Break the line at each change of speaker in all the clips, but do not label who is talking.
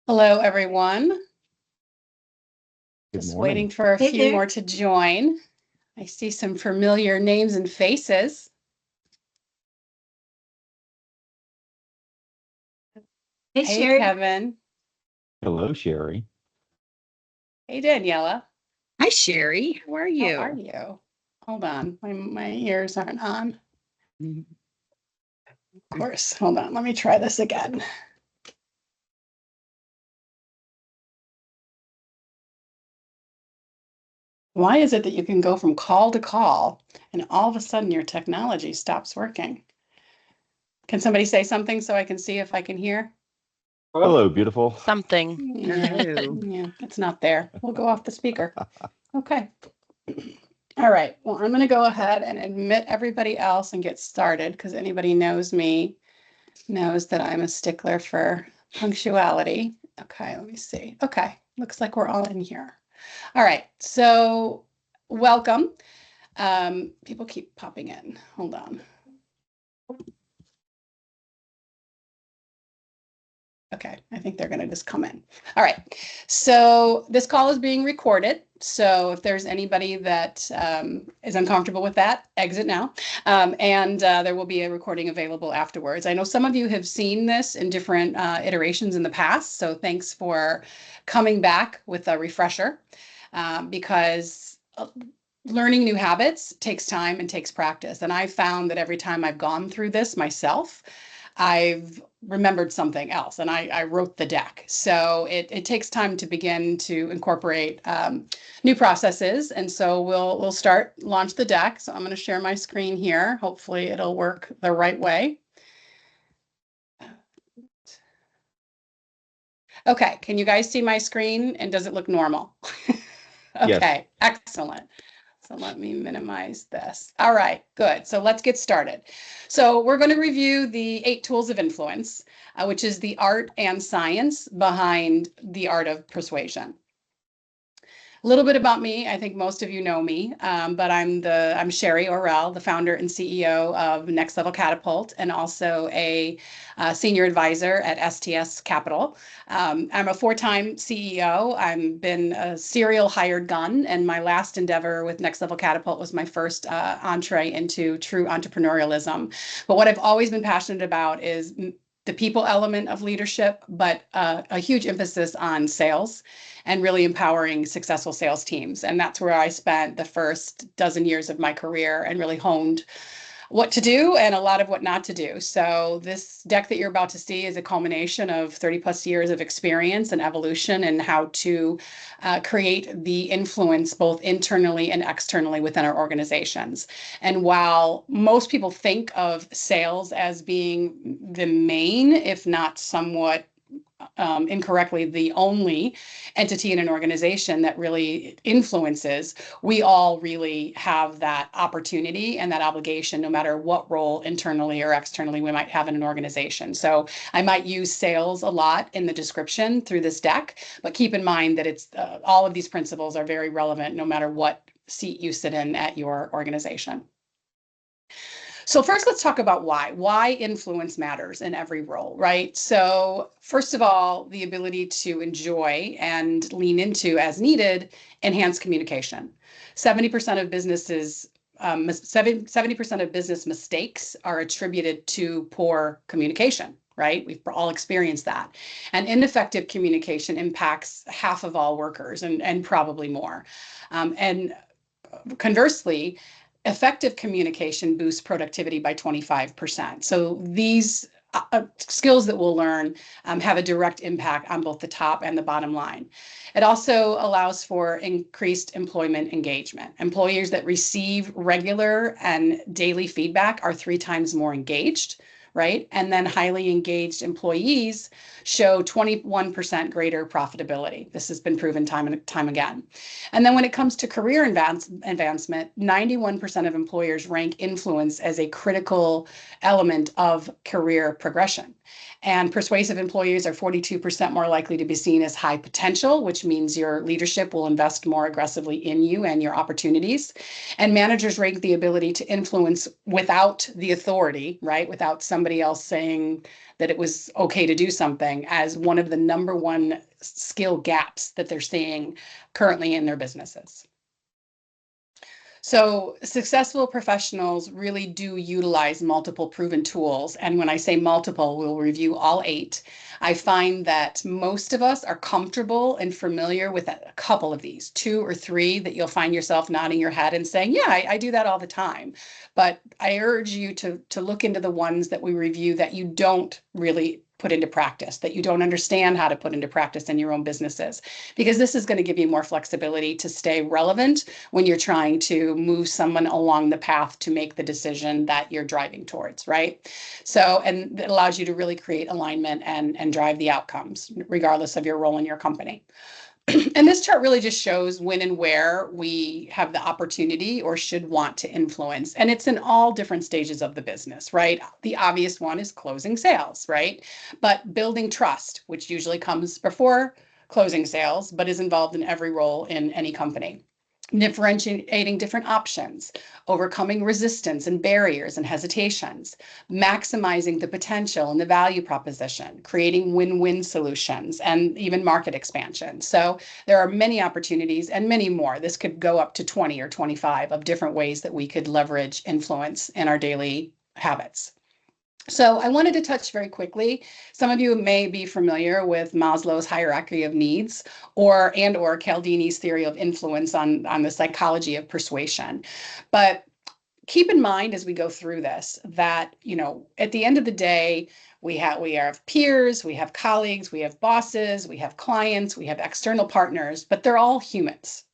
Hello, everyone.
Good
Just
morning.
waiting for a
Hey
few
there.
more to join. I see some familiar names and faces.
Hey,
Hey,
Sherry.
Kevin.
Hello, Sherry.
Hey, Daniela.
Hi, Sherry. How are
How are
you?
you? Hold on. My ears aren't on. Of course. Hold on. Let me try this again. Why is it that you can go from call to call and all of a sudden your technology stops working? Can somebody say something so I can see if I can hear?
Hello, beautiful.
Something.
Yeah,
Hello.
yeah, it's not there. We'll go off the speaker. Okay. All right. Well, I'm going to go ahead and admit everybody else and get started because anybody knows me knows that I'm a stickler for punctuality. Okay, let me see. Okay, looks like we're all in here. All right. So, welcome. People keep popping in. Hold on. Okay, I think they're going to just come in. All right. So this call is being recorded. So if there's anybody that is uncomfortable with that, exit now. And there will be a recording available afterwards. I know some of you have seen this in different iterations in the past. So thanks for coming back with a refresher because learning new habits takes time and takes practice. And I found that every time I've gone through this myself, I've remembered something else and I wrote the deck. So it takes time to begin to incorporate new processes. And so we'll launch the deck. So I'm going to share my screen here. Hopefully it'll work the right way. Okay, can you guys see my screen and does it look normal?
Yes.
Okay, excellent. So let me minimize this. All right, good. So let's get started. So we're going to review the 8 tools of influence, which is the art and science behind the art of persuasion. A little bit about me. I think most of you know me, but I'm Sherry Orrell, the founder and CEO of Next Level Catapult, and also a senior advisor at STS Capital. I'm a 4-time CEO. I've been a serial hired gun, and my last endeavor with Next Level Catapult was my first entree into true entrepreneurialism. But what I've always been passionate about is the people element of leadership, but a huge emphasis on sales and really empowering successful sales teams. And that's where I spent the first dozen years of my career and really honed what to do and a lot of what not to do. So this deck that you're about to see is a culmination of 30 plus years of experience and evolution and how to create the influence both internally and externally within our organizations. And while most people think of sales as being the main, if not somewhat incorrectly, the only entity in an organization that really influences, we all really have that opportunity and that obligation, no matter what role internally or externally we might have in an organization. So I might use sales a lot in the description through this deck, but keep in mind that it's all of these principles are very relevant no matter what seat you sit in at your organization. So first, let's talk about why influence matters in every role, right? So first of all, the ability to enjoy and lean into as needed, enhanced communication. 70% of businesses 70% of business mistakes are attributed to poor communication, right? We've all experienced that. And ineffective communication impacts half of all workers and probably more. And conversely, effective communication boosts productivity by 25%. So these skills that we'll learn have a direct impact on both the top and the bottom line. It also allows for increased employment engagement. Employers that receive regular and daily feedback are 3 times more engaged, right? And then highly engaged employees show 21% greater profitability. This has been proven time and time again. And then when it comes to career advancement, 91% of employers rank influence as a critical element of career progression. And persuasive employees are 42% more likely to be seen as high potential, which means your leadership will invest more aggressively in you and your opportunities. And managers rank the ability to influence without the authority, right? Without somebody else saying that it was okay to do something, as one of the number one skill gaps that they're seeing currently in their businesses. So successful professionals really do utilize multiple proven tools. And when I say multiple, we'll review all 8. I find that most of us are comfortable and familiar with a couple of these, 2 or 3 that you'll find yourself nodding your head and saying, yeah, I do that all the time. But I urge you to look into the ones that we review that you don't really put into practice, that you don't understand how to put into practice in your own businesses, because this is going to give you more flexibility to stay relevant when you're trying to move someone along the path to make the decision that you're driving towards, right? So, and it allows you to really create alignment and drive the outcomes, regardless of your role in your company. And this chart really just shows when and where we have the opportunity or should want to influence. And it's in all different stages of the business, right? The obvious one is closing sales, right? But building trust, which usually comes before closing sales, but is involved in every role in any company. Differentiating different options, overcoming resistance and barriers and hesitations, maximizing the potential and the value proposition, creating win-win solutions, and even market expansion. So there are many opportunities and many more. This could go up to 20 or 25 of different ways that we could leverage influence in our daily habits. So I wanted to touch very quickly. Some of you may be familiar with Maslow's hierarchy of needs or Cialdini's theory of influence on the psychology of persuasion. But keep in mind as we go through this that, at the end of the day, we have peers, we have colleagues, we have bosses, we have clients, we have external partners, but they're all humans.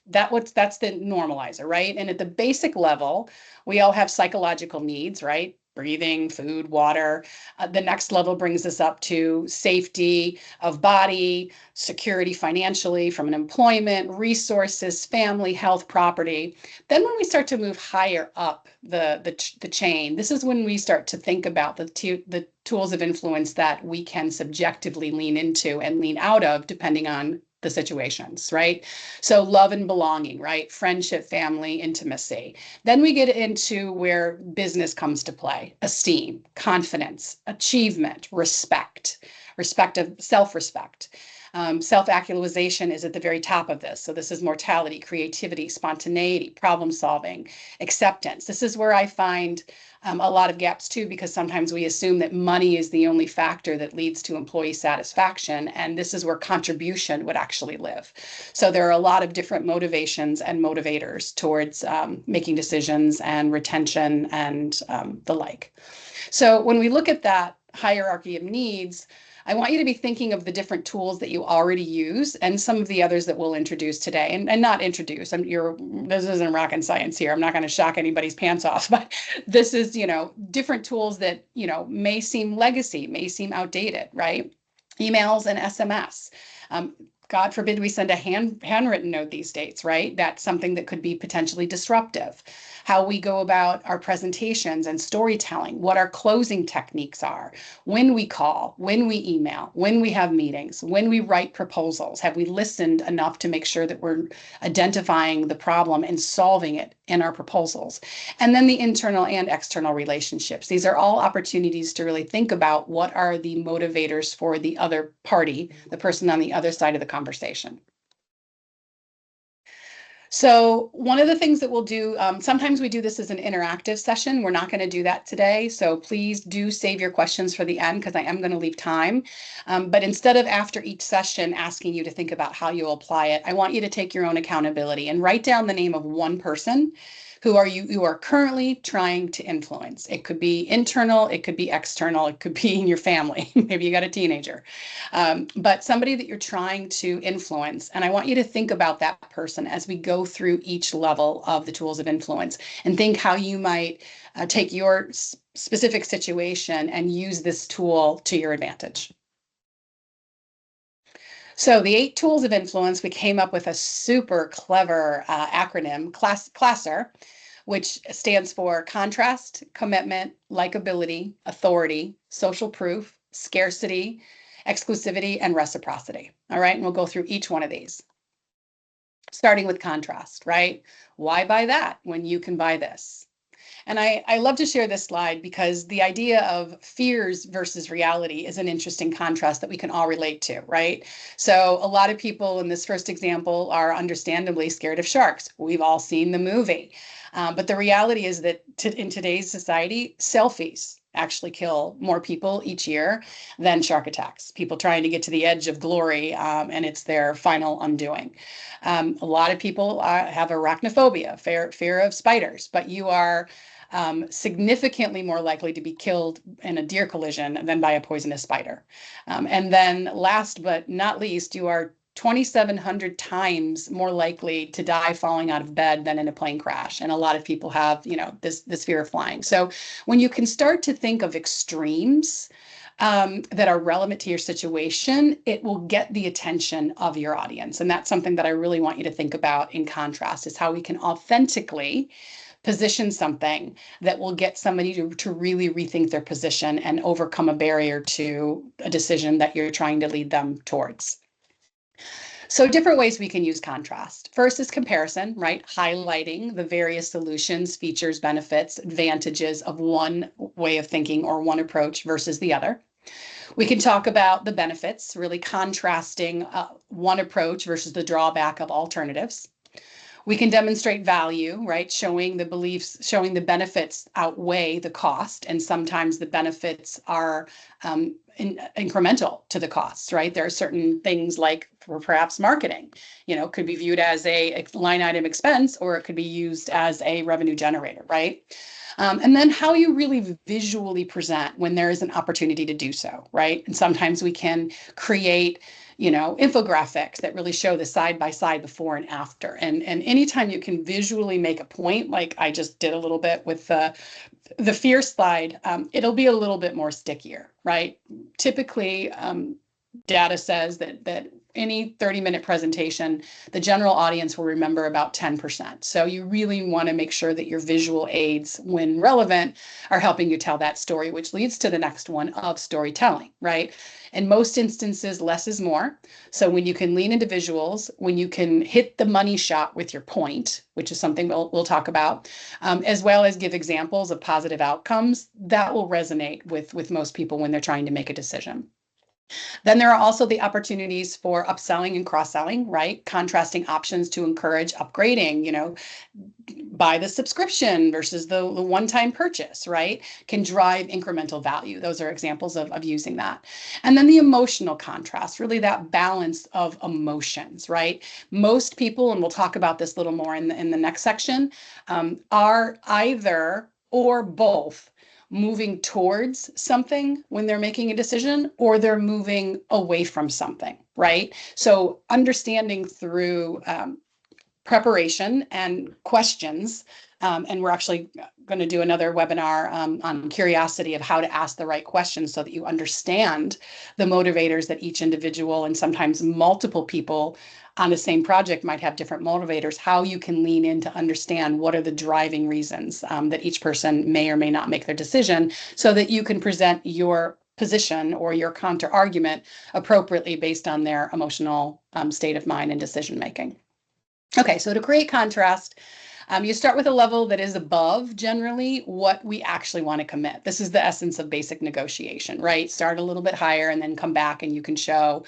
That's the normalizer, right? And at the basic level, we all have psychological needs, right? Breathing, food, water. The next level brings us up to safety of body, security financially from an employment, resources, family, health, property. Then when we start to move higher up the chain, this is when we start to think about the tools of influence that we can subjectively lean into and lean out of, depending on the situations, right? So love and belonging, right? Friendship, family, intimacy. Then we get into where business comes to play: esteem, confidence, achievement, respect of self-respect. Self-actualization is at the very top of this. So this is mortality, creativity, spontaneity, problem solving, acceptance. This is where I find a lot of gaps too, because sometimes we assume that money is the only factor that leads to employee satisfaction. And this is where contribution would actually live. So there are a lot of different motivations and motivators towards making decisions and retention and the like. So when we look at that hierarchy of needs, I want you to be thinking of the different tools that you already use and some of the others that we'll introduce today, and not introduce. This isn't rocket science here. I'm not going to shock anybody's pants off, but this is, different tools that, may seem legacy, may seem outdated, right? Emails and SMS. God forbid we send a handwritten note these days, right? That's something that could be potentially disruptive. How we go about our presentations and storytelling, what our closing techniques are, when we call, when we email, when we have meetings, when we write proposals. Have we listened enough to make sure that we're identifying the problem and solving it in our proposals? And then the internal and external relationships. These are all opportunities to really think about what are the motivators for the other party, the person on the other side of the conversation. So one of the things that we'll do, sometimes we do this as an interactive session. We're not going to do that today. So please do save your questions for the end, because I am going to leave time. But instead of after each session asking you to think about how you'll apply it, I want you to take your own accountability and write down the name of one person who are currently trying to influence. It could be internal, it could be external, it could be in your family. Maybe you got a teenager, but somebody that you're trying to influence. And I want you to think about that person as we go through each level of the tools of influence, and think how you might take your specific situation and use this tool to your advantage. So the 8 tools of influence, we came up with a super clever acronym, CLASSER, which stands for contrast, commitment, likability, authority, social proof, scarcity, exclusivity, and reciprocity. All right, and we'll go through each one of these. Starting with contrast, right? Why buy that when you can buy this? And I love to share this slide because the idea of fears versus reality is an interesting contrast that we can all relate to, right? So a lot of people in this first example are understandably scared of sharks. We've all seen the movie. But the reality is that in today's society, selfies actually kill more people each year than shark attacks. People trying to get to the edge of glory, and it's their final undoing. A lot of people have arachnophobia, fear of spiders, but you are significantly more likely to be killed in a deer collision than by a poisonous spider. And then last but not least, you are 2,700 times more likely to die falling out of bed than in a plane crash. And a lot of people have, this fear of flying. So when you can start to think of extremes that are relevant to your situation, it will get the attention of your audience. And that's something that I really want you to think about in contrast, is how we can authentically position something that will get somebody to really rethink their position and overcome a barrier to a decision that you're trying to lead them towards. So different ways we can use contrast. First is comparison, right? Highlighting the various solutions, features, benefits, advantages of one way of thinking or one approach versus the other. We can talk about the benefits, really contrasting one approach versus the drawback of alternatives. We can demonstrate value, right? Showing the benefits outweigh the cost. And sometimes the benefits are incremental to the costs, right? There are certain things like for perhaps marketing, could be viewed as a line item expense, or it could be used as a revenue generator, right? And then how you really visually present when there is an opportunity to do so, right? And sometimes we can create infographics that really show the side by side before and after. And anytime you can visually make a point, like I just did a little bit with the fear slide, it'll be a little bit more stickier, right? Typically, data says that any 30-minute presentation, the general audience will remember about 10%. So you really want to make sure that your visual aids, when relevant, are helping you tell that story, which leads to the next one of storytelling, right? In most instances, less is more. So when you can lean into visuals, when you can hit the money shot with your point, which is something we'll talk about, as well as give examples of positive outcomes, that will resonate with most people when they're trying to make a decision. Then there are also the opportunities for upselling and cross-selling, right? Contrasting options to encourage upgrading, buy the subscription versus the one-time purchase, right? Can drive incremental value. Those are examples of using that. And then the emotional contrast, really that balance of emotions, right? Most people, and we'll talk about this a little more in the next section, are either or both moving towards something when they're making a decision, or they're moving away from something, right? So understanding through preparation and questions, and we're actually going to do another webinar on curiosity of how to ask the right questions so that you understand the motivators that each individual and sometimes multiple people on the same project might have different motivators, how you can lean in to understand what are the driving reasons that each person may or may not make their decision, so that you can present your position or your counter argument appropriately based on their emotional state of mind and decision making. Okay, so to create contrast, you start with a level that is above generally what we actually want to commit. This is the essence of basic negotiation, right? Start a little bit higher and then come back and you can show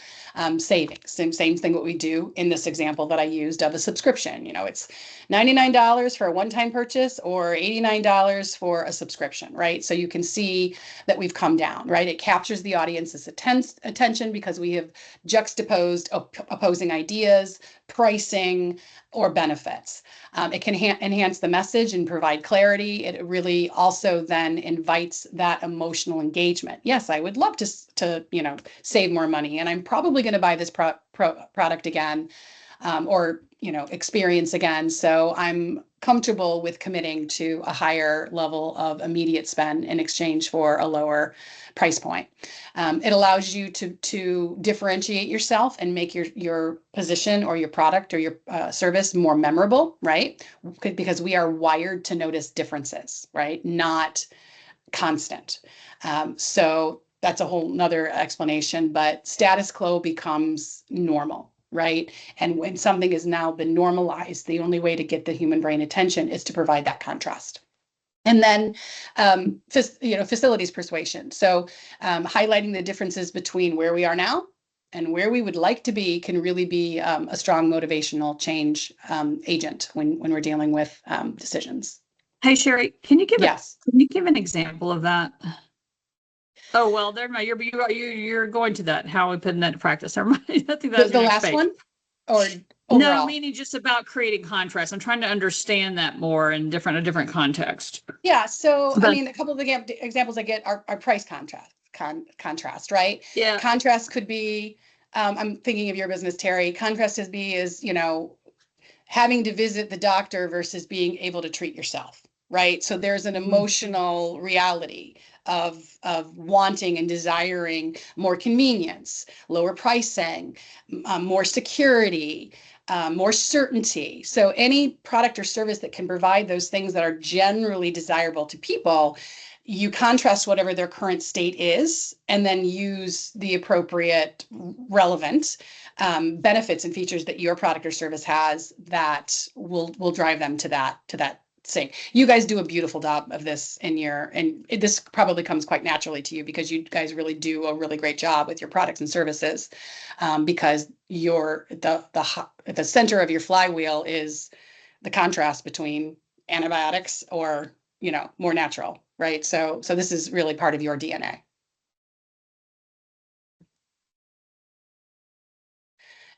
savings. Same thing what we do in this example that I used of a subscription. It's $99 for a one-time purchase or $89 for a subscription, right? So you can see that we've come down, right? It captures the audience's attention because we have juxtaposed opposing ideas, pricing, or benefits. It can enhance the message and provide clarity. It really also then invites that emotional engagement. Yes, I would love to save more money, and I'm probably going to buy this product again, or experience again. So I'm comfortable with committing to a higher level of immediate spend in exchange for a lower price point. It allows you to differentiate yourself and make your position or your product or your service more memorable, right? Because we are wired to notice differences, right? Not constant. So that's a whole nother explanation, but status quo becomes normal, right? And when something has now been normalized, the only way to get the human brain attention is to provide that contrast. And then, facilities persuasion. So highlighting the differences between where we are now and where we would like to be can really be a strong motivational change agent when we're dealing with decisions.
Hey, Sherry, can you give
Yes.
can you give an example of that? Oh, well, never mind. You're going to that. How we put that into practice. Never mind. I think that was
The
your next
last
page.
one? Or
No,
overall?
meaning just about creating contrast. I'm trying to understand that more in a different context.
Yeah. So, I
But-
mean, a couple of the examples I get are price contrast, right?
Yeah.
Contrast could be, I'm thinking of your business, Terry. Contrast is, having to visit the doctor versus being able to treat yourself, right? So there's an emotional reality of wanting and desiring more convenience, lower pricing, more security, more certainty. So any product or service that can provide those things that are generally desirable to people, you contrast whatever their current state is, and then use the appropriate relevant benefits and features that your product or service has that will drive them to that thing. You guys do a beautiful job of this and this probably comes quite naturally to you because you guys really do a really great job with your products and services, because you're the center of your flywheel is the contrast between antibiotics or more natural, right? So this is really part of your DNA.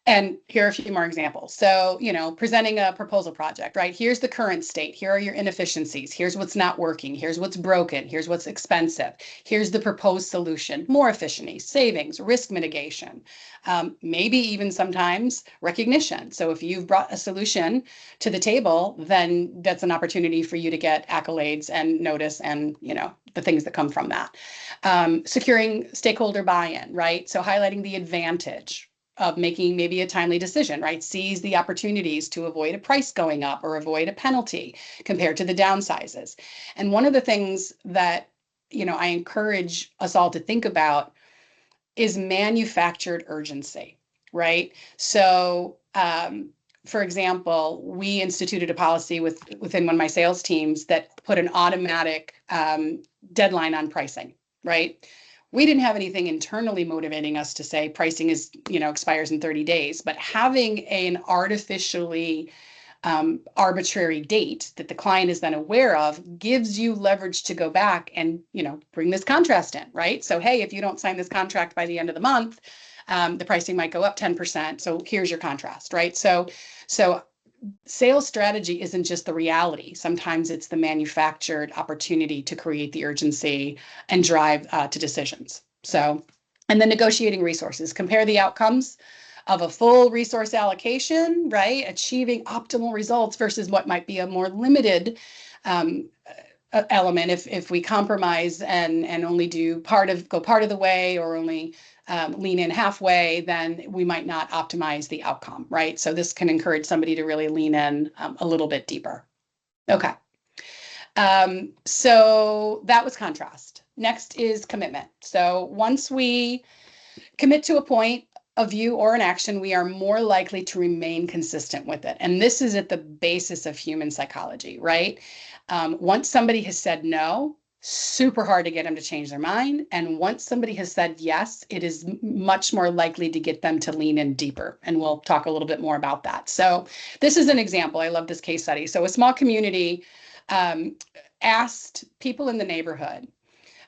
And here are a few more examples. So, presenting a proposal project, right? Here's the current state. Here are your inefficiencies. Here's what's not working. Here's what's broken. Here's what's expensive. Here's the proposed solution. More efficiency, savings, risk mitigation, maybe even sometimes recognition. So if you've brought a solution to the table, then that's an opportunity for you to get accolades and notice and, the things that come from that. Securing stakeholder buy-in, right? So highlighting the advantage of making maybe a timely decision, right? Seize the opportunities to avoid a price going up or avoid a penalty compared to the downsizes. And one of the things that, I encourage us all to think about is manufactured urgency, right? So, for example, we instituted a policy within one of my sales teams that put an automatic deadline on pricing, right? We didn't have anything internally motivating us to say pricing is, expires in 30 days, but having an artificially arbitrary date that the client is then aware of gives you leverage to go back and, bring this contrast in, right? So, hey, if you don't sign this contract by the end of the month, the pricing might go up 10%. So here's your contrast, right? So sales strategy isn't just the reality. Sometimes it's the manufactured opportunity to create the urgency and drive to decisions. So, and then negotiating resources, compare the outcomes of a full resource allocation, right? Achieving optimal results versus what might be a more limited element if we compromise and only go part of the way or only lean in halfway, then we might not optimize the outcome, right? So this can encourage somebody to really lean in a little bit deeper. Okay. So that was contrast. Next is commitment. So once we commit to a point, a view, or an action, we are more likely to remain consistent with it. And this is at the basis of human psychology, right? Once somebody has said no, super hard to get them to change their mind. And once somebody has said yes, it is much more likely to get them to lean in deeper. And we'll talk a little bit more about that. So this is an example. I love this case study. So a small community asked people in the neighborhood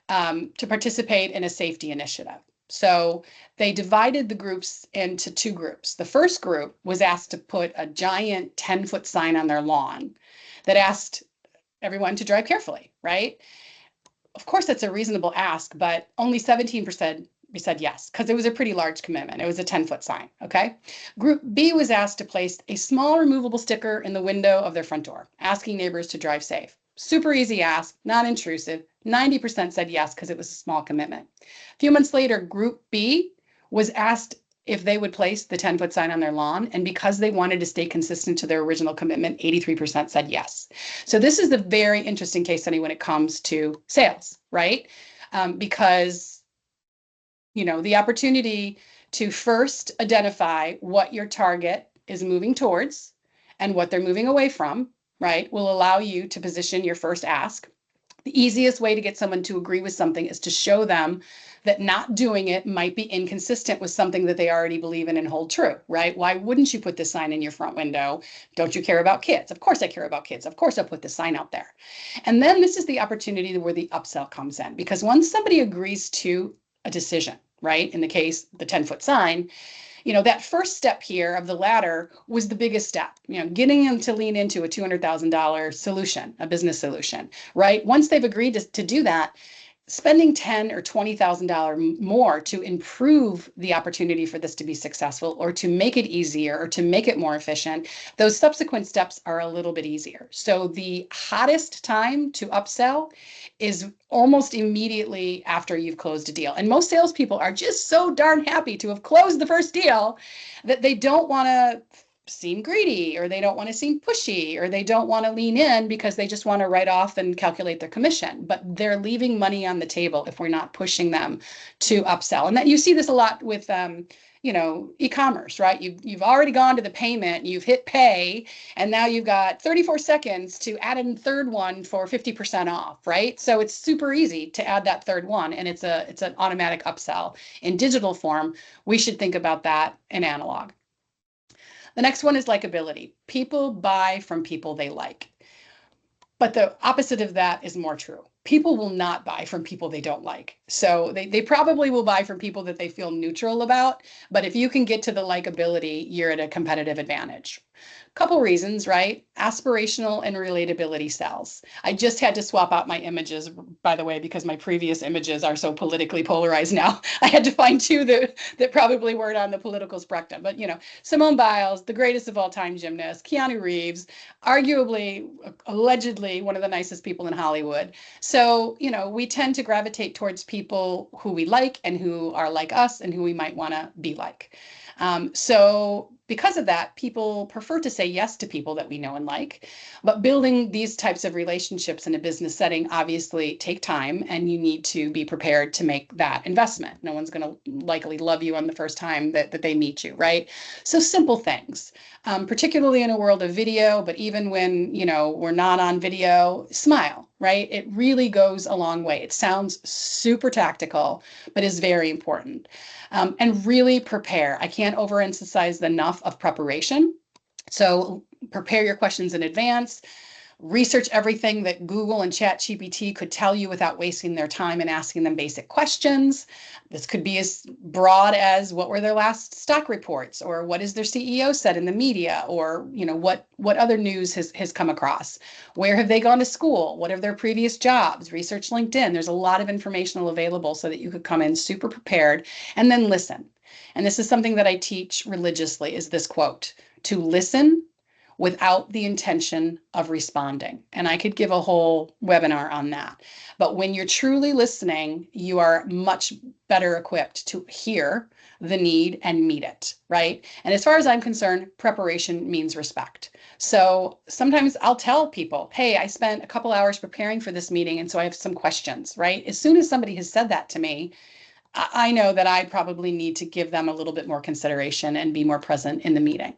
to participate in a safety initiative. So they divided the groups into two groups. The first group was asked to put a giant 10-foot sign on their lawn that asked everyone to drive carefully, right? Of course, that's a reasonable ask, but only 17% we said yes, because it was a pretty large commitment. It was a 10-foot sign, okay? Group B was asked to place a small removable sticker in the window of their front door, asking neighbors to drive safe. Super easy ask, not intrusive. 90% said yes because it was a small commitment. A few months later, Group B was asked if they would place the 10-foot sign on their lawn. And because they wanted to stay consistent to their original commitment, 83% said yes. So this is a very interesting case study when it comes to sales, right? Because, you know, the opportunity to first identify what your target is moving towards and what they're moving away from, right, will allow you to position your first ask. The easiest way to get someone to agree with something is to show them that not doing it might be inconsistent with something that they already believe in and hold true, right? Why wouldn't you put this sign in your front window? Don't you care about kids? Of course I care about kids. Of course I'll put the sign out there. And then this is the opportunity where the upsell comes in, because once somebody agrees to a decision, right? In the case, the 10-foot sign, you know, that first step here of the ladder was the biggest step, you know, getting them to lean into a $200,000 solution, a business solution, right? Once they've agreed to do that, spending $10,000 or $20,000 more to improve the opportunity for this to be successful, or to make it easier, or to make it more efficient, those subsequent steps are a little bit easier. So the hottest time to upsell is almost immediately after you've closed a deal. And most salespeople are just so darn happy to have closed the first deal that they don't want to seem greedy, or they don't want to seem pushy, or they don't want to lean in because they just want to write off and calculate their commission. But they're leaving money on the table if we're not pushing them to upsell. And that you see this a lot with you know, e-commerce, right? You've already gone to the payment, you've hit pay, and now you've got 34 seconds to add in a third one for 50% off, right? So it's super easy to add that third one, and it's an automatic upsell. In digital form, we should think about that in analog. The next one is likability. People buy from people they like. But the opposite of that is more true. People will not buy from people they don't like. So they probably will buy from people that they feel neutral about. But if you can get to the likability, you're at a competitive advantage. Couple reasons, right? Aspirational and relatability sells. I just had to swap out my images, by the way, because my previous images are so politically polarized now. I had to find two that probably weren't on the political spectrum. But, you know, Simone Biles, the greatest of all time gymnast, Keanu Reeves, arguably, allegedly, one of the nicest people in Hollywood. So, you know, we tend to gravitate towards people who we like and who are like us and who we might want to be like. So because of that, people prefer to say yes to people that we know and like. But building these types of relationships in a business setting obviously take time, and you need to be prepared to make that investment. No one's going to likely love you on the first time that they meet you, right? So simple things, particularly in a world of video, but even when, you know, we're not on video, smile, right? It really goes a long way. It sounds super tactical, but is very important. And really prepare. I can't overemphasize enough of preparation. So prepare your questions in advance. Research everything that Google and ChatGPT could tell you without wasting their time and asking them basic questions. This could be as broad as what were their last stock reports, or what is their CEO said in the media, or, you know, what other news has come across. Where have they gone to school? What are their previous jobs? Research LinkedIn. There's a lot of information available so that you could come in super prepared, and then listen. And this is something that I teach religiously, is this quote: to listen without the intention of responding. And I could give a whole webinar on that. But when you're truly listening, you are much better equipped to hear the need and meet it, right? And as far as I'm concerned, preparation means respect. So sometimes I'll tell people, hey, I spent a couple hours preparing for this meeting, and so I have some questions, right? As soon as somebody has said that to me, I know that I probably need to give them a little bit more consideration and be more present in the meeting.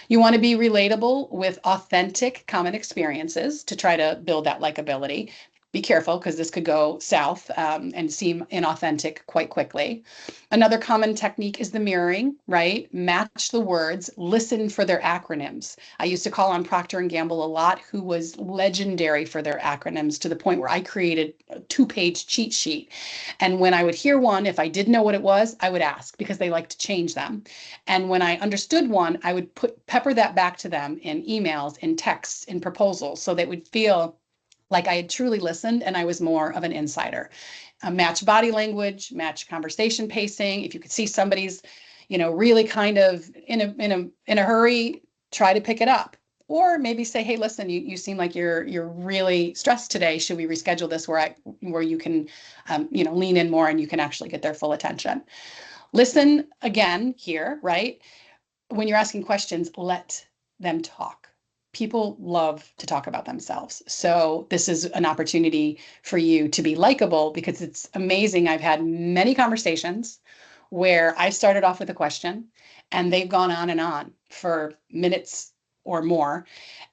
You want to be relatable with authentic common experiences to try to build that likability. Be careful, because this could go south and seem inauthentic quite quickly. Another common technique is the mirroring, right? Match the words, listen for their acronyms. I used to call on Procter & Gamble a lot, who was legendary for their acronyms, to the point where I created a 2-page cheat sheet. And when I would hear one, if I didn't know what it was, I would ask, because they like to change them. And when I understood one, I would pepper that back to them in emails, in texts, in proposals, so they would feel like I had truly listened and I was more of an insider. Match body language, match conversation pacing. If you could see somebody's, really kind of in a hurry, try to pick it up. Or maybe say, hey, listen, you seem like you're really stressed today. Should we reschedule this where you can, lean in more and you can actually get their full attention? Listen again here, right? When you're asking questions, let them talk. People love to talk about themselves. So this is an opportunity for you to be likable, because it's amazing. I've had many conversations where I started off with a question and they've gone on and on for minutes or more.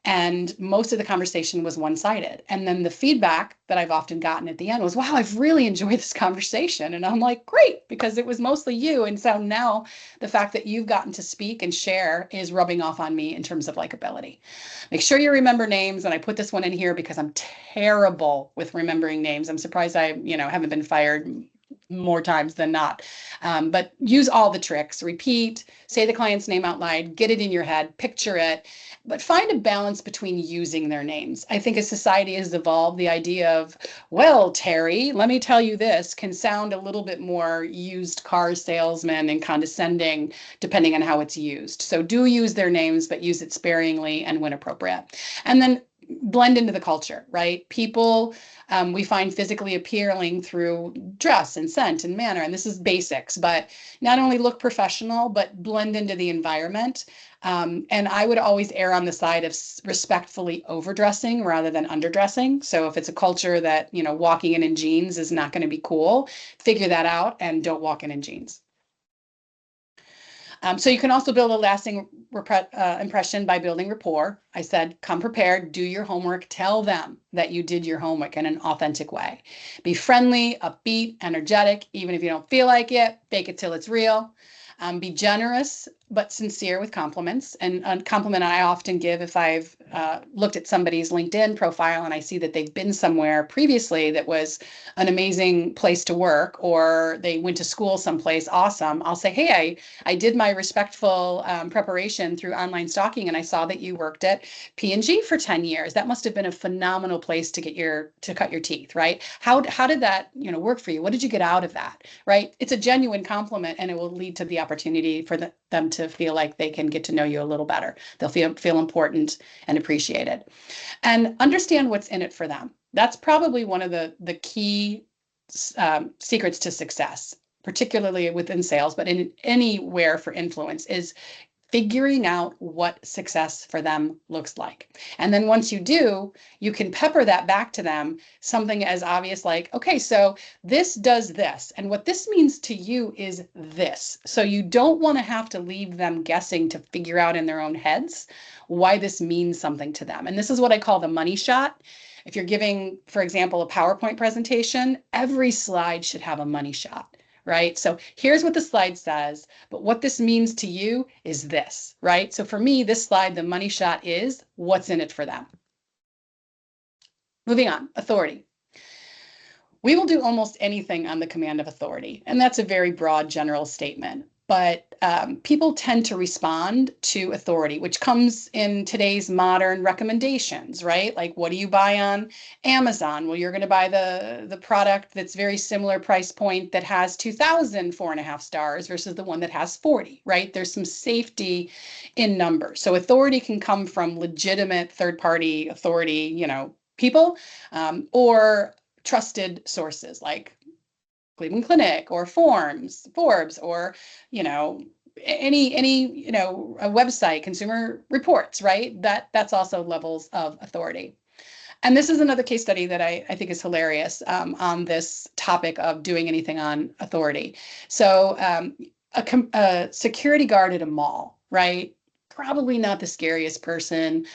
And most of the conversation was one-sided. And then the feedback that I've often gotten at the end was, wow, I've really enjoyed this conversation. And I'm like, great, because it was mostly you. And so now the fact that you've gotten to speak and share is rubbing off on me in terms of likability. Make sure you remember names. And I put this one in here because I'm terrible with remembering names. I'm surprised I, haven't been fired more times than not. But use all the tricks. Repeat, say the client's name out loud, get it in your head, picture it, but find a balance between using their names. I think as society has evolved, the idea of, well, Terry, let me tell you this, can sound a little bit more used car salesman and condescending, depending on how it's used. So do use their names, but use it sparingly and when appropriate. And then blend into the culture, right? People we find physically appealing through dress and scent and manner. And this is basics, but not only look professional, but blend into the environment. And I would always err on the side of respectfully overdressing rather than underdressing. So if it's a culture that, walking in jeans is not going to be cool, figure that out and don't walk in jeans. So you can also build a lasting impression by building rapport. I said, come prepared, do your homework, tell them that you did your homework in an authentic way. Be friendly, upbeat, energetic, even if you don't feel like it, fake it till it's real. Be generous, but sincere with compliments. And a compliment I often give if I've looked at somebody's LinkedIn profile and I see that they've been somewhere previously that was an amazing place to work, or they went to school someplace awesome, I'll say, hey, I did my respectful preparation through online stalking, and I saw that you worked at P&G for 10 years. That must have been a phenomenal place to cut your teeth, right? How did that, work for you? What did you get out of that, right? It's a genuine compliment, and it will lead to the opportunity for them to feel like they can get to know you a little better. They'll feel important and appreciated. And understand what's in it for them. That's probably one of the key secrets to success, particularly within sales, but in anywhere for influence, is figuring out what success for them looks like. And then once you do, you can pepper that back to them, something as obvious like, okay, so this does this, and what this means to you is this. So you don't want to have to leave them guessing to figure out in their own heads why this means something to them. And this is what I call the money shot. If you're giving, for example, a PowerPoint presentation, every slide should have a money shot. Right? So here's what the slide says, but what this means to you is this, right? So for me, this slide, the money shot is what's in it for them. Moving on, authority. We will do almost anything on the command of authority, and that's a very broad general statement. But people tend to respond to authority, which comes in today's modern recommendations, right? Like, what do you buy on Amazon? Well, you're going to buy the product that's very similar price point that has 2,000 4.5 stars versus the one that has 40, right? There's some safety in numbers. So authority can come from legitimate third-party authority, people, or trusted sources like Cleveland Clinic or Forbes, or, any, a website, Consumer Reports, right? That's also levels of authority. And this is another case study that I think is hilarious on this topic of doing anything on authority. So a security guard at a mall, right? Probably not the scariest person,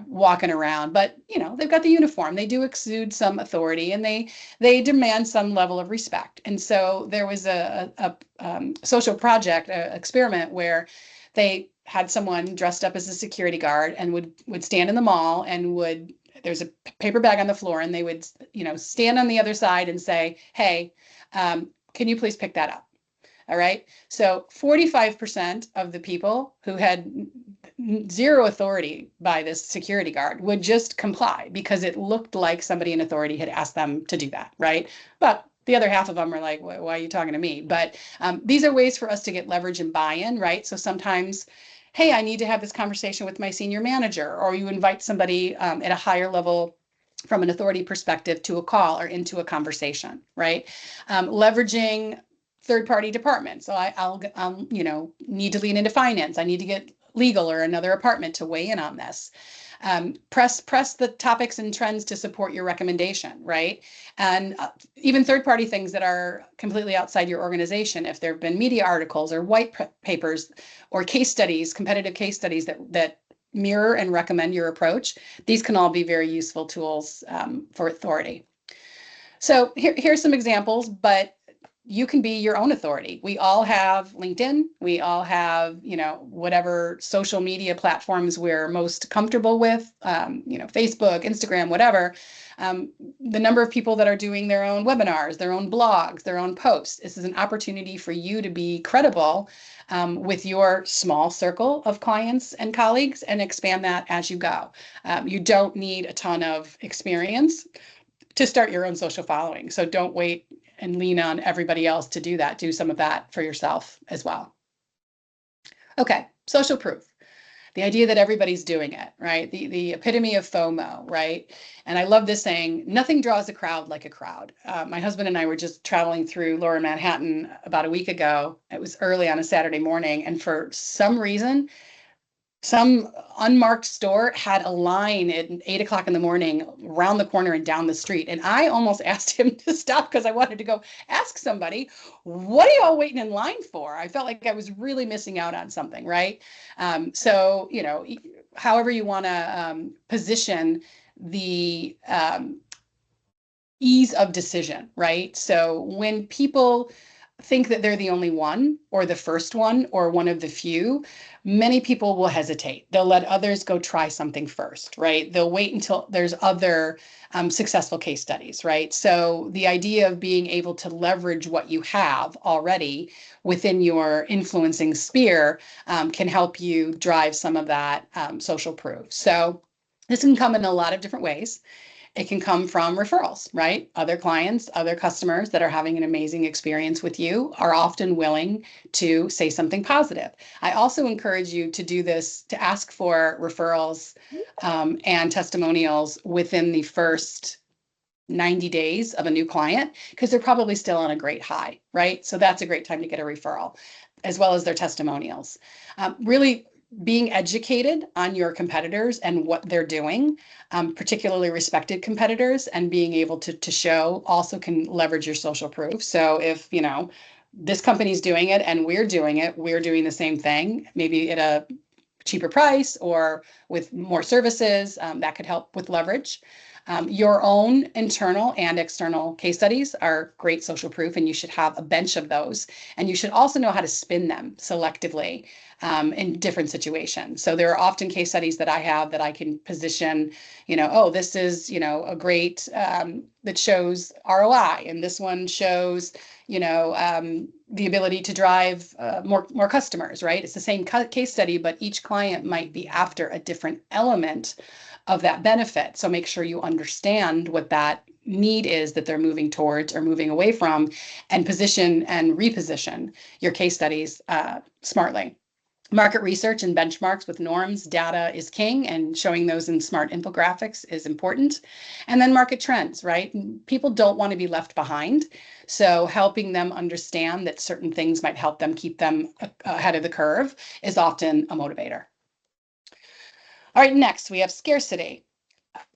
walking around, but, they've got the uniform. They do exude some authority, and they demand some level of respect. And so there was a social project, experiment where they had someone dressed up as a security guard and would stand in the mall and there's a paper bag on the floor, and they would, stand on the other side and say, hey, can you please pick that up? All right. So 45% of the people who had zero authority by this security guard would just comply because it looked like somebody in authority had asked them to do that, right? But the other half of them are like, why are you talking to me? But these are ways for us to get leverage and buy-in, right? So sometimes, hey, I need to have this conversation with my senior manager, or you invite somebody at a higher level from an authority perspective to a call or into a conversation, right? Leveraging third-party departments. So I'll need to lean into finance. I need to get legal or another department to weigh in on this. Press the topics and trends to support your recommendation, right? And even third-party things that are completely outside your organization, if there have been media articles or white papers or case studies, competitive case studies that mirror and recommend your approach, these can all be very useful tools for authority. So here's some examples, but you can be your own authority. We all have LinkedIn. We all have, whatever social media platforms we're most comfortable with, Facebook, Instagram, whatever. The number of people that are doing their own webinars, their own blogs, their own posts. This is an opportunity for you to be credible with your small circle of clients and colleagues and expand that as you go. You don't need a ton of experience to start your own social following. So don't wait and lean on everybody else to do that. Do some of that for yourself as well. Okay, social proof. The idea that everybody's doing it, right? The epitome of FOMO, right? And I love this saying, nothing draws a crowd like a crowd. My husband and I were just traveling through Lower Manhattan about a week ago. It was early on a Saturday morning. And for some reason, some unmarked store had a line at 8 o'clock in the morning around the corner and down the street. And I almost asked him to stop because I wanted to go ask somebody, what are you all waiting in line for? I felt like I was really missing out on something, right? So, however you want to position the ease of decision, right? So when people think that they're the only one or the first one or one of the few, many people will hesitate. They'll let others go try something first, right? They'll wait until there's other successful case studies, right? So the idea of being able to leverage what you have already within your influencing sphere can help you drive some of that social proof. So this can come in a lot of different ways. It can come from referrals, right? Other clients, other customers that are having an amazing experience with you are often willing to say something positive. I also encourage you to do this, to ask for referrals and testimonials within the first 90 days of a new client, because they're probably still on a great high, right? So that's a great time to get a referral, as well as their testimonials. Really being educated on your competitors and what they're doing, particularly respected competitors, and being able to show also can leverage your social proof. So if, this company's doing it and we're doing it, we're doing the same thing, maybe at a cheaper price or with more services, that could help with leverage. Your own internal and external case studies are great social proof, and you should have a bench of those. And you should also know how to spin them selectively in different situations. So there are often case studies that I have that I can position, this is, a great that shows ROI, and this one shows, the ability to drive more customers, right? It's the same case study, but each client might be after a different element of that benefit. So make sure you understand what that need is that they're moving towards or moving away from, and position and reposition your case studies smartly. Market research and benchmarks with norms, data is king, and showing those in smart infographics is important. And then market trends, right? People don't want to be left behind. So helping them understand that certain things might help them keep them ahead of the curve is often a motivator. All right, next we have scarcity.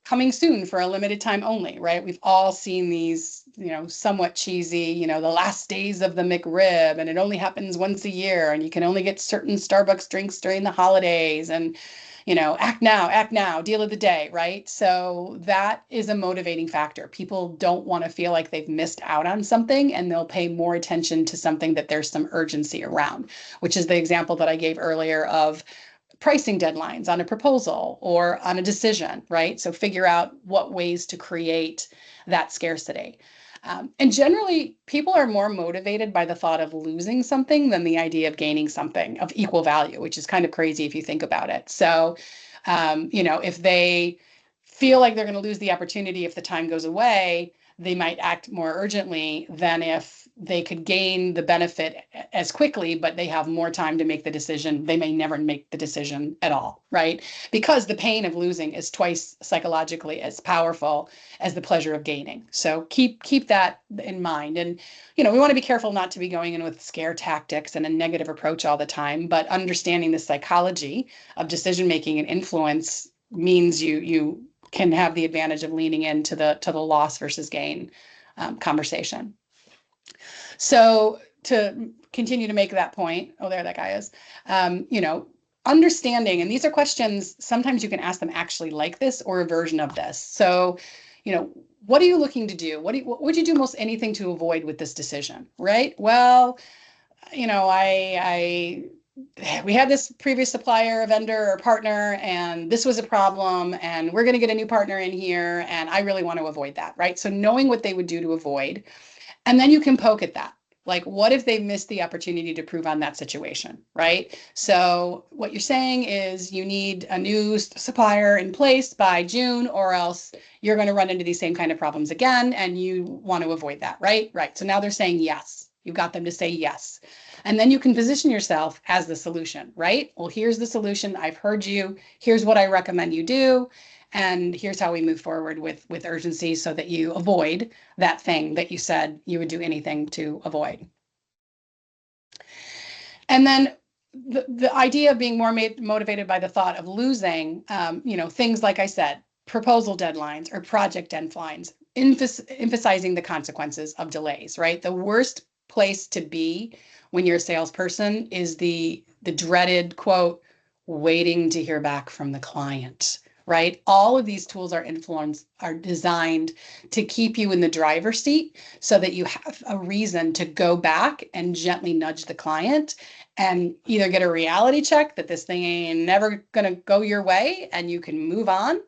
Coming soon for a limited time only, right? We've all seen these, somewhat cheesy, the last days of the McRib, and it only happens once a year, and you can only get certain Starbucks drinks during the holidays, and, act now, deal of the day, right? So that is a motivating factor. People don't want to feel like they've missed out on something, and they'll pay more attention to something that there's some urgency around, which is the example that I gave earlier of pricing deadlines on a proposal or on a decision, right? So figure out what ways to create that scarcity. And generally, people are more motivated by the thought of losing something than the idea of gaining something of equal value, which is kind of crazy if you think about it. So, if they feel like they're going to lose the opportunity if the time goes away, they might act more urgently than if they could gain the benefit as quickly, but they have more time to make the decision. They may never make the decision at all, right? Because the pain of losing is twice psychologically as powerful as the pleasure of gaining. So keep that in mind. And we want to be careful not to be going in with scare tactics and a negative approach all the time, but understanding the psychology of decision making and influence means you can have the advantage of leaning into the loss versus gain conversation. So to continue to make that point, oh, there that guy is, understanding, and these are questions, sometimes you can ask them actually like this or a version of this. So, what are you looking to do? What would you do most anything to avoid with this decision, right? Well, we had this previous supplier, vendor, or partner, and this was a problem, and we're going to get a new partner in here, and I really want to avoid that, right? So knowing what they would do to avoid, and then you can poke at that. Like, what if they missed the opportunity to prove on that situation, right? So what you're saying is you need a new supplier in place by June, or else you're going to run into these same kind of problems again, and you want to avoid that, right? Right. So now they're saying yes. You've got them to say yes. And then you can position yourself as the solution, right? Well, here's the solution. I've heard you. Here's what I recommend you do. And here's how we move forward with urgency so that you avoid that thing that you said you would do anything to avoid. And then the idea of being more motivated by the thought of losing, things like I said, proposal deadlines or project deadlines, emphasizing the consequences of delays, right? The worst place to be when you're a salesperson is the dreaded quote, waiting to hear back from the client, right? All of these tools are designed to keep you in the driver's seat so that you have a reason to go back and gently nudge the client and either get a reality check that this thing ain't never going to go your way and you can move on,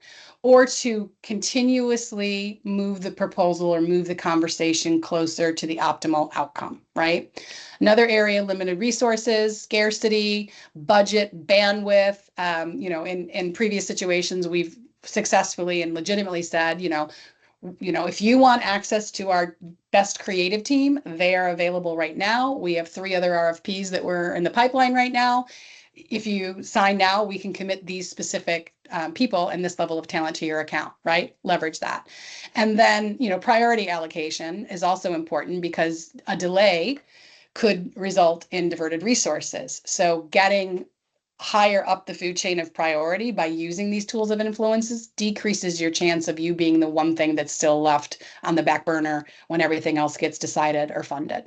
or to continuously move the proposal or move the conversation closer to the optimal outcome, right? Another area, limited resources, scarcity, budget, bandwidth. In previous situations, we've successfully and legitimately said, if you want access to our best creative team, they are available right now. We have 3 other RFPs that were in the pipeline right now. If you sign now, we can commit these specific people and this level of talent to your account, right? Leverage that. And then, priority allocation is also important because a delay could result in diverted resources. So getting higher up the food chain of priority by using these tools of influences decreases your chance of you being the one thing that's still left on the back burner when everything else gets decided or funded.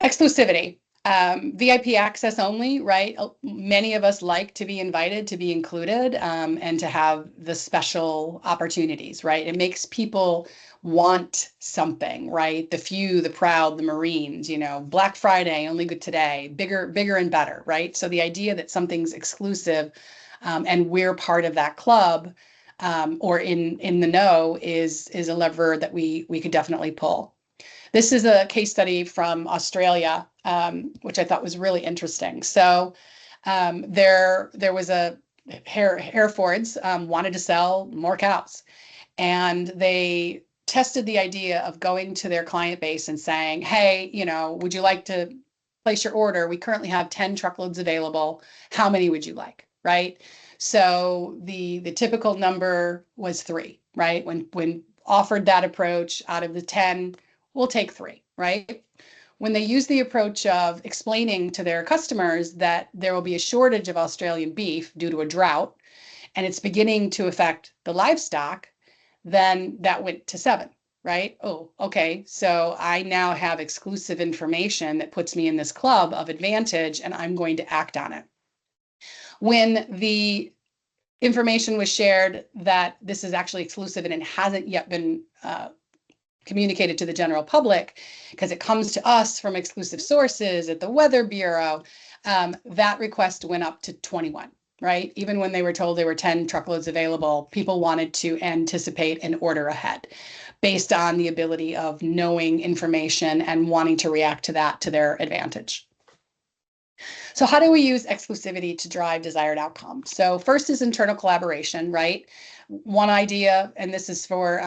Exclusivity. VIP access only, right? Many of us like to be invited, to be included, and to have the special opportunities, right? It makes people want something, right? The few, the proud, the Marines, Black Friday, only good today, bigger and better, right? So the idea that something's exclusive and we're part of that club or in the know is a lever that we could definitely pull. This is a case study from Australia, which I thought was really interesting. So there was a Herefords wanted to sell more cows, and they tested the idea of going to their client base and saying, hey, would you like to place your order? We currently have 10 truckloads available. How many would you like, right? So the typical number was 3, right? When offered that approach, out of the 10, we'll take 3, right? When they use the approach of explaining to their customers that there will be a shortage of Australian beef due to a drought, and it's beginning to affect the livestock, then that went to 7, right? Oh, okay. So I now have exclusive information that puts me in this club of advantage, and I'm going to act on it. When the information was shared that this is actually exclusive and it hasn't yet been communicated to the general public because it comes to us from exclusive sources at the Weather Bureau, that request went up to 21, right? Even when they were told there were 10 truckloads available, people wanted to anticipate and order ahead based on the ability of knowing information and wanting to react to that to their advantage. So how do we use exclusivity to drive desired outcomes? So first is internal collaboration, right? One idea, and this is for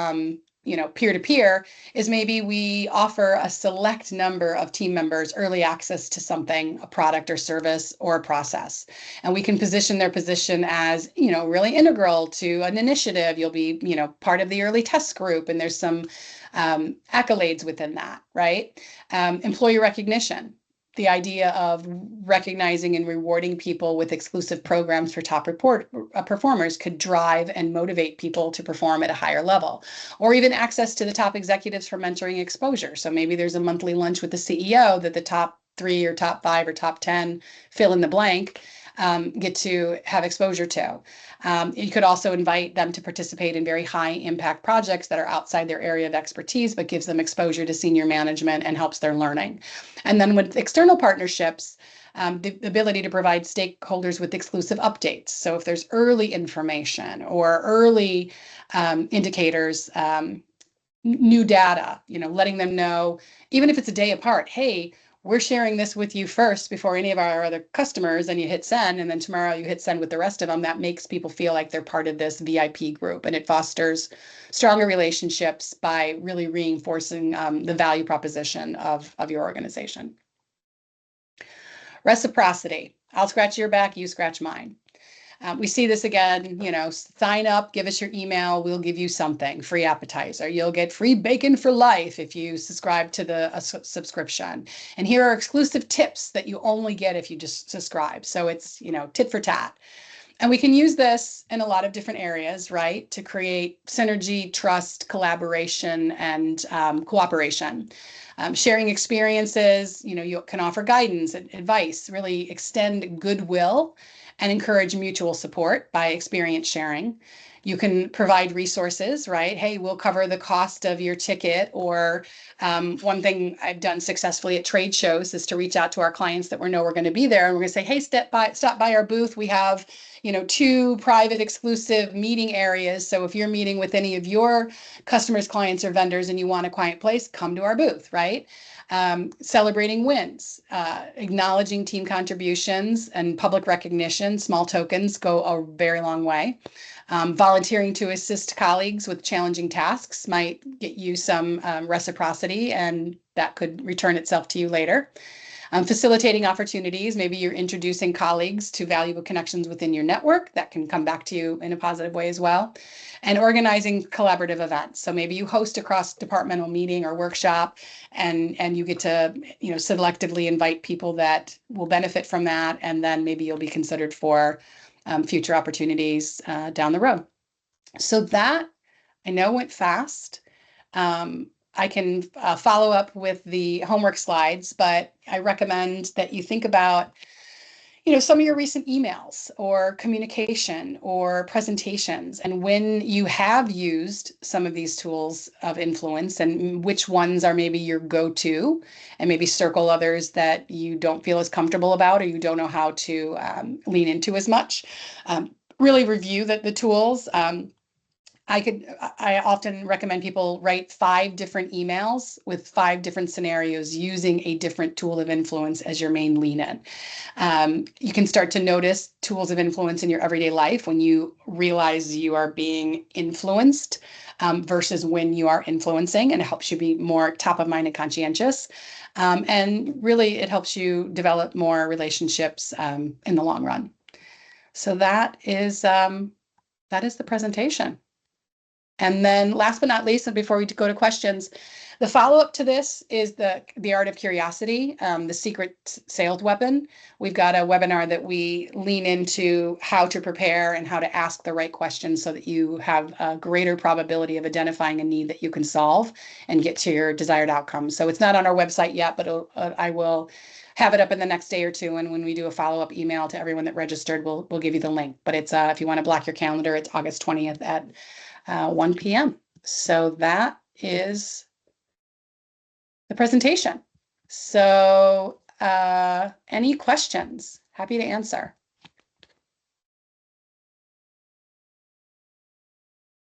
peer-to-peer, is maybe we offer a select number of team members early access to something, a product or service or a process. And we can position their position as, really integral to an initiative. You'll be, part of the early test group, and there's some accolades within that, right? Employee recognition. The idea of recognizing and rewarding people with exclusive programs for top performers could drive and motivate people to perform at a higher level, or even access to the top executives for mentoring exposure. So maybe there's a monthly lunch with the CEO that the top 3 or top 5 or top 10, fill in the blank, get to have exposure to. You could also invite them to participate in very high impact projects that are outside their area of expertise, but gives them exposure to senior management and helps their learning. And then with external partnerships, the ability to provide stakeholders with exclusive updates. So if there's early information or early indicators, new data, letting them know, even if it's a day apart, hey, we're sharing this with you first before any of our other customers, and you hit send, and then tomorrow you hit send with the rest of them. That makes people feel like they're part of this VIP group, and it fosters stronger relationships by really reinforcing the value proposition of your organization. Reciprocity. I'll scratch your back, you scratch mine. We see this again, sign up, give us your email, we'll give you something, free appetizer. You'll get free bacon for life if you subscribe to the subscription. And here are exclusive tips that you only get if you just subscribe. So it's, tit for tat. And we can use this in a lot of different areas, right, to create synergy, trust, collaboration, and cooperation. Sharing experiences, you can offer guidance, advice, really extend goodwill and encourage mutual support by experience sharing. You can provide resources, right? Hey, we'll cover the cost of your ticket. Or one thing I've done successfully at trade shows is to reach out to our clients that we know we're going to be there, and we're going to say, hey, stop by our booth. We have 2 private exclusive meeting areas. So if you're meeting with any of your customers, clients, or vendors and you want a quiet place, come to our booth, right? Celebrating wins, acknowledging team contributions and public recognition, small tokens go a very long way. Volunteering to assist colleagues with challenging tasks might get you some reciprocity, and that could return itself to you later. Facilitating opportunities, maybe you're introducing colleagues to valuable connections within your network that can come back to you in a positive way as well. And organizing collaborative events. So maybe you host a cross-departmental meeting or workshop, and you get to selectively invite people that will benefit from that, and then maybe you'll be considered for future opportunities down the road. So that, I know, went fast. I can follow up with the homework slides, but I recommend that you think about, some of your recent emails or communication or presentations, and when you have used some of these tools of influence, and which ones are maybe your go-to, and maybe circle others that you don't feel as comfortable about or you don't know how to lean into as much. Really review the tools. I often recommend people write 5 different emails with 5 different scenarios using a different tool of influence as your main lean in. You can start to notice tools of influence in your everyday life when you realize you are being influenced versus when you are influencing, and it helps you be more top of mind and conscientious. And really, it helps you develop more relationships in the long run. So that is the presentation. And then last but not least, and before we go to questions, the follow-up to this is the art of curiosity, the secret sales weapon. We've got a webinar that we lean into how to prepare and how to ask the right questions so that you have a greater probability of identifying a need that you can solve and get to your desired outcome. So it's not on our website yet, but I will have it up in the next day or two. And when we do a follow-up email to everyone that registered, we'll give you the link. But it's if you want to block your calendar, it's August 20th at 1 p.m. So that is the presentation. So any questions? Happy to answer.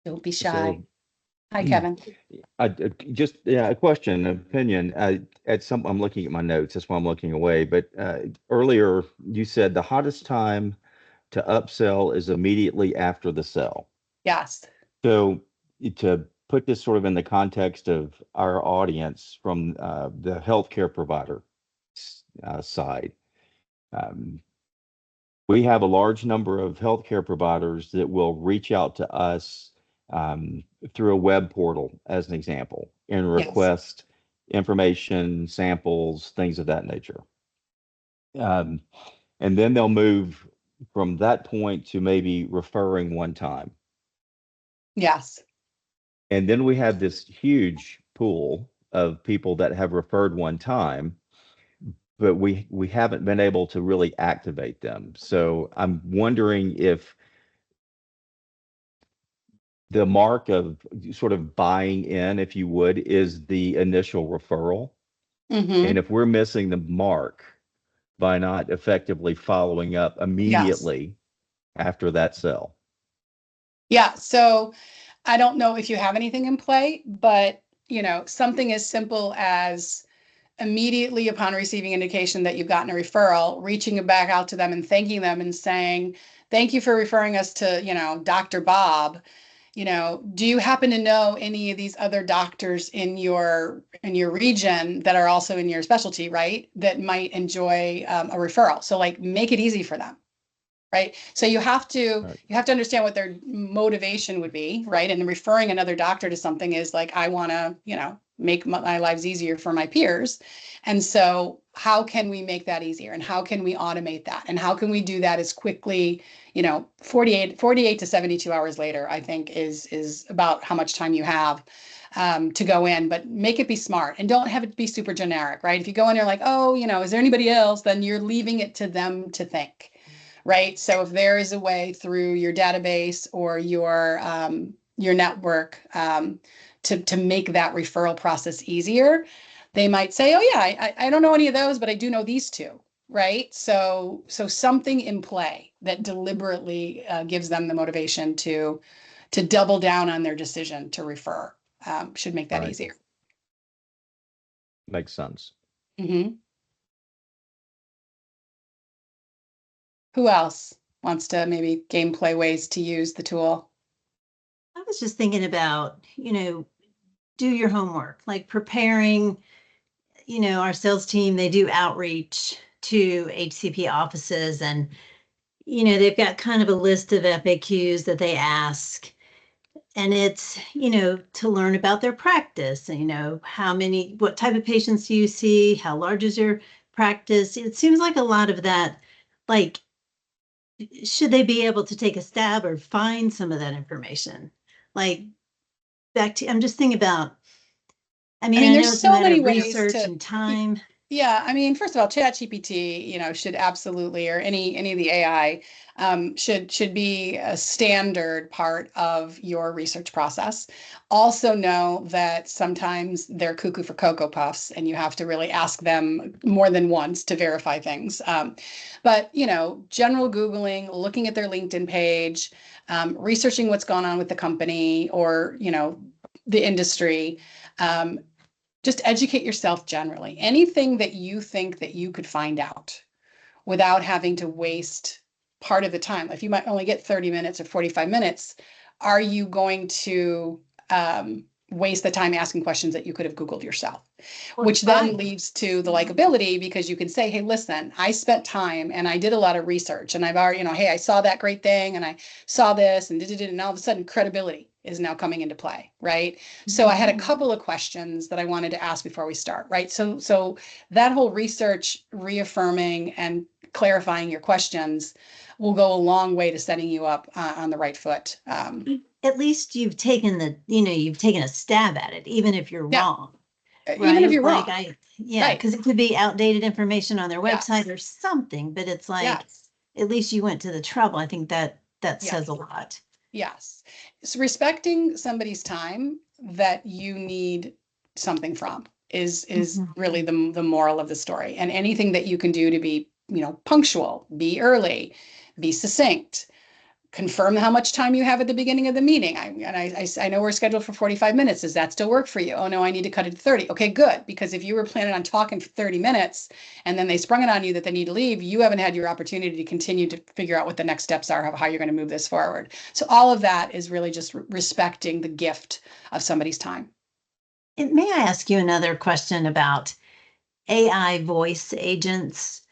Don't be shy.
So,
Hi, Kevin.
just a question, an opinion. I'm looking at my notes. That's why I'm looking away. But earlier you said the hottest time to upsell is immediately after the sell.
Yes.
So to put this sort of in the context of our audience from the healthcare provider side, um, we have a large number of healthcare providers that will reach out to us through a web portal, as an example, and
Yes.
request information, samples, things of that nature. Um, and then they'll move from that point to maybe referring one time.
Yes.
And then we have this huge pool of people that have referred one time, but we haven't been able to really activate them. So I'm wondering if the mark of sort of buying in, if you would, is the initial referral.
Mm-hmm.
And if we're missing the mark by not effectively following up
Yes.
immediately after that sell.
Yeah. So I don't know if you have anything in play, but something as simple as immediately upon receiving indication that you've gotten a referral, reaching back out to them and thanking them and saying, thank you for referring us to, Dr. Bob. Do you happen to know any of these other doctors in your region that are also in your specialty, right? That might enjoy a referral. So like make it easy for them. Right. So
Right.
you have to understand what their motivation would be, right? And referring another doctor to something is like, I want to, make my lives easier for my peers. And so how can we make that easier? And how can we automate that? And how can we do that as quickly, 48 to 72 hours later, I think is about how much time you have to go in, but make it be smart and don't have it be super generic, right? If you go in there like, oh, is there anybody else? Then you're leaving it to them to think. Right. So if there is a way through your database or your network to make that referral process easier, they might say, "Oh yeah, I don't know any of those, but I do know these two." Right. So something in play that deliberately gives them the motivation to double down on their decision to refer should make that
Right.
easier.
Makes sense.
Hmm. Who else wants to maybe gameplay ways to use the tool?
I was just thinking about, do your homework, like preparing, our sales team, they do outreach to HCP offices and, they've got kind of a list of FAQs that they ask. And it's, to learn about their practice and, what type of patients do you see? How large is your practice? It seems like a lot of that, like, should they be able to take a stab or find some of that information? Like, I'm just thinking about, I
I
mean,
mean,
I know
there's
it's a
so
matter
many
of
ways
research
to,
and time.
yeah, I mean, first of all, ChatGPT, should absolutely, or any of the AI, should be a standard part of your research process. Also know that sometimes they're cuckoo for Cocoa Puffs, and you have to really ask them more than once to verify things. But general Googling, looking at their LinkedIn page, researching what's gone on with the company or the industry. Just educate yourself generally. Anything that you think that you could find out without having to waste part of the time. If you might only get 30 minutes or 45 minutes, are you going to waste the time asking questions that you could have Googled yourself? Which then leads to the likability because you can say, hey, listen, I spent time and I did a lot of research and I've already, hey, I saw that great thing and I saw this and all of a sudden credibility is now coming into play, right? So I had a couple of questions that I wanted to ask before we start, right? So that whole research reaffirming and clarifying your questions will go a long way to setting you up on the right foot.
At least you've taken you've taken a stab at it, even if you're
Yeah.
wrong.
Even if
Right?
you're
Like
wrong.
yeah,
Right.
because it could be outdated information on their website
Yes.
or something, but it's like,
Yes.
at least you went to the trouble. I think that
Yes.
says a lot.
Yes. So respecting somebody's time that you need something from is
Mhm.
really the moral of the story. And anything that you can do to be, punctual, be early, be succinct, confirm how much time you have at the beginning of the meeting. I know we're scheduled for 45 minutes. Does that still work for you? Oh no, I need to cut it to 30. Okay, good. Because if you were planning on talking for 30 minutes and then they sprung it on you that they need to leave, you haven't had your opportunity to continue to figure out what the next steps are of how you're going to move this forward. So all of that is really just respecting the gift of somebody's time.
And may I ask you another question about AI voice agents?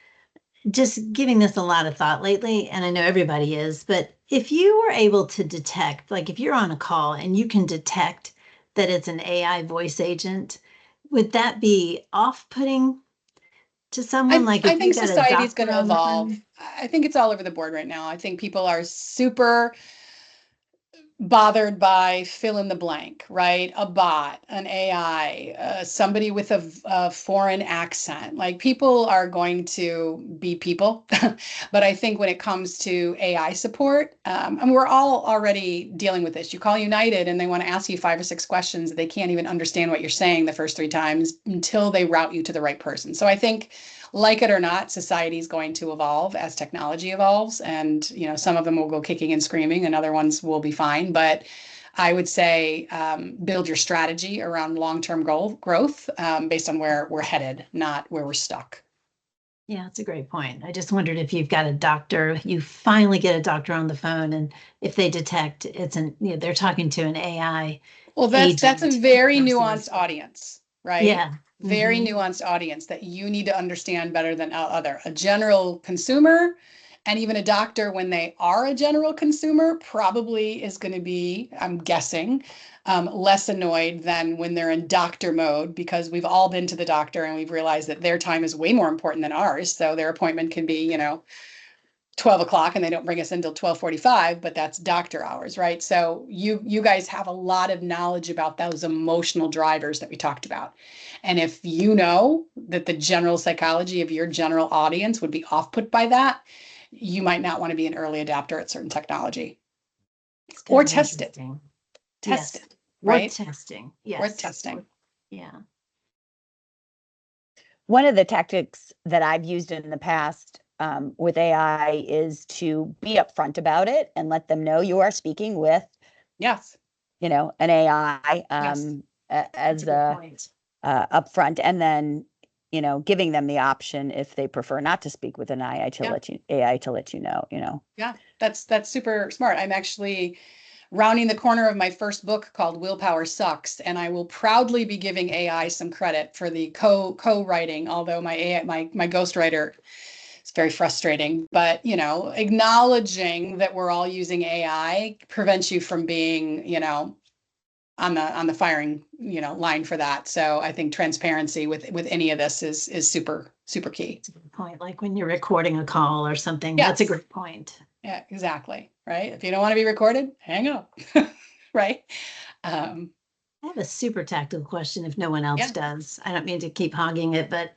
Just giving this a lot of thought lately, and I know everybody is, but if you were able to detect, like if you're on a call and you can detect that it's an AI voice agent, would that be off-putting to someone? Like
I
if you
think
got a
society's going
doctor
to
on the
evolve.
phone?
I think it's all over the board right now. I think people are super bothered by fill in the blank, right? A bot, an AI, somebody with a foreign accent. Like people are going to be people. But I think when it comes to AI support, and we're all already dealing with this. You call United and they want to ask you 5 or 6 questions. They can't even understand what you're saying the first 3 times until they route you to the right person. So I think, like it or not, society is going to evolve as technology evolves, and some of them will go kicking and screaming, and other ones will be fine. But I would say build your strategy around long-term growth based on where we're headed, not where we're stuck.
Yeah, that's a great point. I just wondered if you've got a doctor, you finally get a doctor on the phone, and if they detect they're talking to an AI
Well, that's a
agent
very
versus,
nuanced audience, right?
yeah.
Very nuanced audience that you need to understand better than other. A general consumer and even a doctor, when they are a general consumer, probably is going to be, I'm guessing, less annoyed than when they're in doctor mode, because we've all been to the doctor and we've realized that their time is way more important than ours. So their appointment can be, 12 o'clock and they don't bring us in until 12:45, but that's doctor hours, right? So you guys have a lot of knowledge about those emotional drivers that we talked about. And if you know that the general psychology of your general audience would be off put by that, you might not want to be an early adapter at certain technology.
It's
Or
kind of
test it.
interesting.
Test
Yes.
it,
Worth
right?
testing.
Worth
Yes.
testing.
Yeah.
One of the tactics that I've used in the past with AI is to be upfront about it and let them know you are speaking with,
Yes.
an AI
Yes.
That's
as
a good point.
upfront, and then giving them the option if they prefer not to speak with an AI to
Yeah.
let you know.
Yeah, that's super smart. I'm actually rounding the corner of my first book called Willpower Sucks, and I will proudly be giving AI some credit for the co-writing, although my AI, my ghostwriter is very frustrating. But acknowledging that we're all using AI prevents you from being, on the firing, line for that. So I think transparency with any of this is super, super key.
That's a good point. Like when you're recording a call or something.
Yes.
That's a great point.
Yeah, exactly. Right. If you don't want to be recorded, hang up. Right. Um,
I have a super tactical question if no one else
Yeah.
does. I don't mean to keep hogging it, but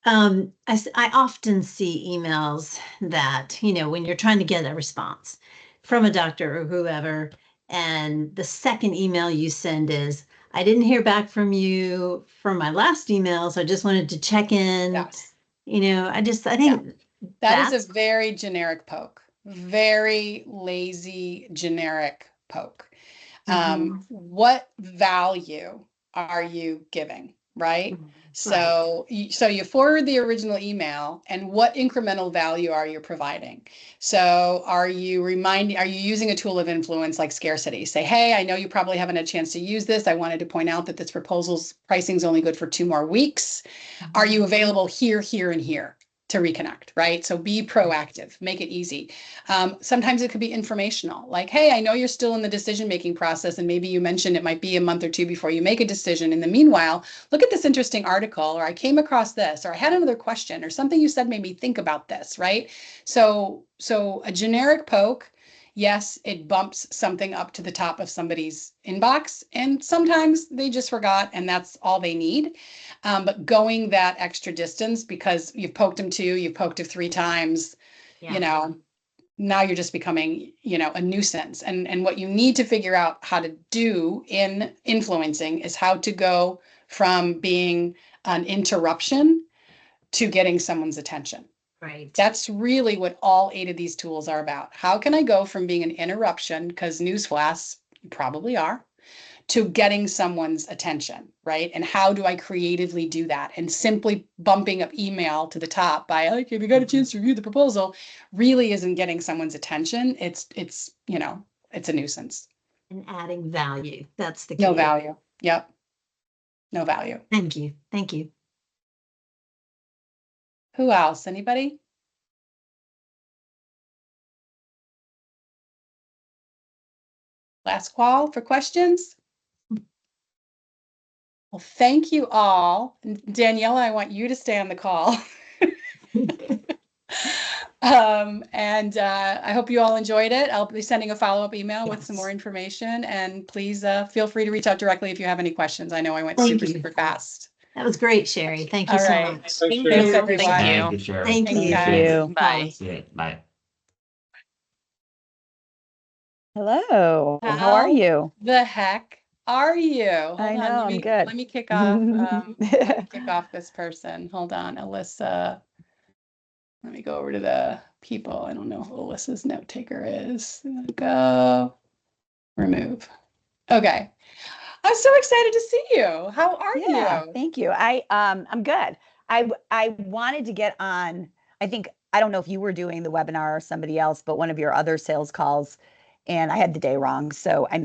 I often see emails that, when you're trying to get a response from a doctor or whoever, and the second email you send is, I didn't hear back from you from my last email, so I just wanted to check in.
yes.
I think
That is
that's
a very generic poke, very lazy, generic poke.
Mhm.
What value are you giving? Right.
Mhm.
So you forward the original email, and what incremental value are you providing? So are you using a tool of influence like scarcity? Say, hey, I know you probably haven't had a chance to use this. I wanted to point out that this proposal's pricing is only good for 2 more weeks. Are you available here, here, and here to reconnect, right? So be proactive, make it easy. Sometimes it could be informational, like, hey, I know you're still in the decision-making process, and maybe you mentioned it might be a month or 2 before you make a decision. In the meanwhile, look at this interesting article, or I came across this, or I had another question, or something you said made me think about this, right? So a generic poke, yes, it bumps something up to the top of somebody's inbox, and sometimes they just forgot, and that's all they need. But going that extra distance because you've poked them 2, you've poked it 3 times,
Yeah.
now you're just becoming, a nuisance. And what you need to figure out how to do in influencing is how to go from being an interruption to getting someone's attention.
Right.
That's really what all 8 of these tools are about. How can I go from being an interruption, because newsflash, you probably are, to getting someone's attention, right? And how do I creatively do that? And simply bumping up email to the top by like, have you got a chance to review the proposal, really isn't getting someone's attention. It's it's a nuisance.
And adding value. That's the key.
No value. Yep. No value.
Thank you. Thank you.
Who else? Anybody? Last call for questions? Well, thank you all. Daniela, I want you to stay on the call. And I hope you all enjoyed it. I'll be sending a follow-up email with some
Yes.
more information, and please feel free to reach out directly if you have any questions. I know I went
Thank
super,
you.
super fast.
That was great, Sherry. Thank you
All
so
right.
much.
Thanks,
you.
everyone.
Thank
Thank you, Sharon.
Thank
Thanks,
you.
guys.
you.
Bye.
See you. Bye.
Hello. How
How
are you?
the heck are you? Hold
I
on,
know, I'm good.
let me kick off. Let me kick off this person. Hold on, Alyssa. Let me go over to the people. I don't know who Alyssa's note taker is. Go remove. Okay. I'm so excited to see you. How are
Yeah,
you?
thank you. I'm good. I wanted to get on. I don't know if you were doing the webinar or somebody else, but one of your other sales calls, and I had the day wrong, so I